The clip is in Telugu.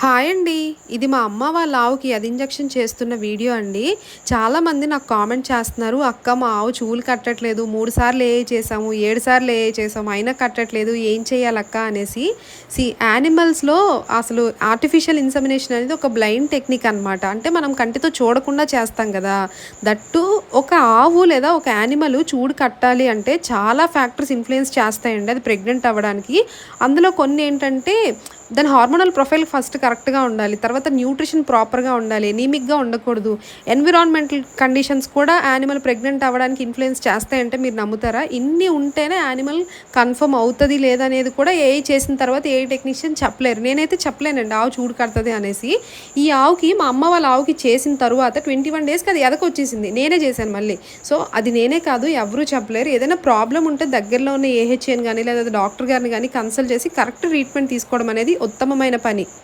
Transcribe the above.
హాయ్ అండి. ఇది మా అమ్మ వాళ్ళ ఆవుకి అది ఇంజెక్షన్ చేస్తున్న వీడియో అండి. చాలామంది నాకు కామెంట్ చేస్తున్నారు. "అక్క మా ఆవు చూలు కట్టట్లేదు. 3 సార్లు ఏఏ చేసాము, 7 సార్లు ఏఏ చేసాము. అయినా కట్టట్లేదు. ఏం చేయాలక్క?" అనేసి. యానిమల్స్‌లో అసలు ఆర్టిఫిషియల్ ఇన్సెమినేషన్ అనేది ఒక బ్లైండ్ టెక్నిక్ అనమాట. అంటే మనం కంటితో చూడకుండా చేస్తాం గదా! దట్టు ఒక ఆవు లేదా ఒక యానిమల్ చూడు కట్టాలి అంటే చాలా ఫ్యాక్టర్స్ ఇన్‌ఫ్లుయెన్స్ చేస్తాయండి. అది ప్రెగ్నెంట్ అవ్వడానికి. అందులో కొన్ని ఏంటంటే దాని హార్మోనల్ ప్రొఫైల్ ఫస్ట్ కరెక్ట్‌గా ఉండాలి. తర్వాత న్యూట్రిషన్ ప్రాపర్‌గా ఉండాలి. ఎనీమిక్‌గా ఉండకూడదు. ఎన్విరాన్మెంటల్ కండిషన్స్ కూడా యానిమల్ ప్రెగ్నెంట్ అవ్వడానికి ఇన్‌ఫ్లుయెన్స్ చేస్తాయంటే మీరు నమ్ముతారా? ఇన్ని ఉంటేనే యానిమల్ కన్ఫర్మ్ అవుతది లేదనేది కూడా ఏఐ చేసిన తర్వాత ఏఐ టెక్నీషియన్ చెప్పలేరు. నేనైతే చెప్పలేనండి ఆవు చూడు కడతది అనేసి. ఈ ఆవుకి మా అమ్మ వాళ్ళ ఆవుకి చేసిన తరువాత 21 డేస్‌కి అది ఎదకొచ్చేసింది. నేనే చేశాను మళ్ళీ. సో, అది నేనే కాదు ఎవ్వరు చెప్పలేరు. ఏదైనా ప్రాబ్లమ్ ఉంటే దగ్గరలో ఉన్న ఏహెచ్ఏని గాని లేదా డాక్టర్ గారిని గాని కన్సల్ట్ చేసి కరెక్ట్ ట్రీట్మెంట్ తీసుకోవడం అనేది ఉత్తమమైన పని.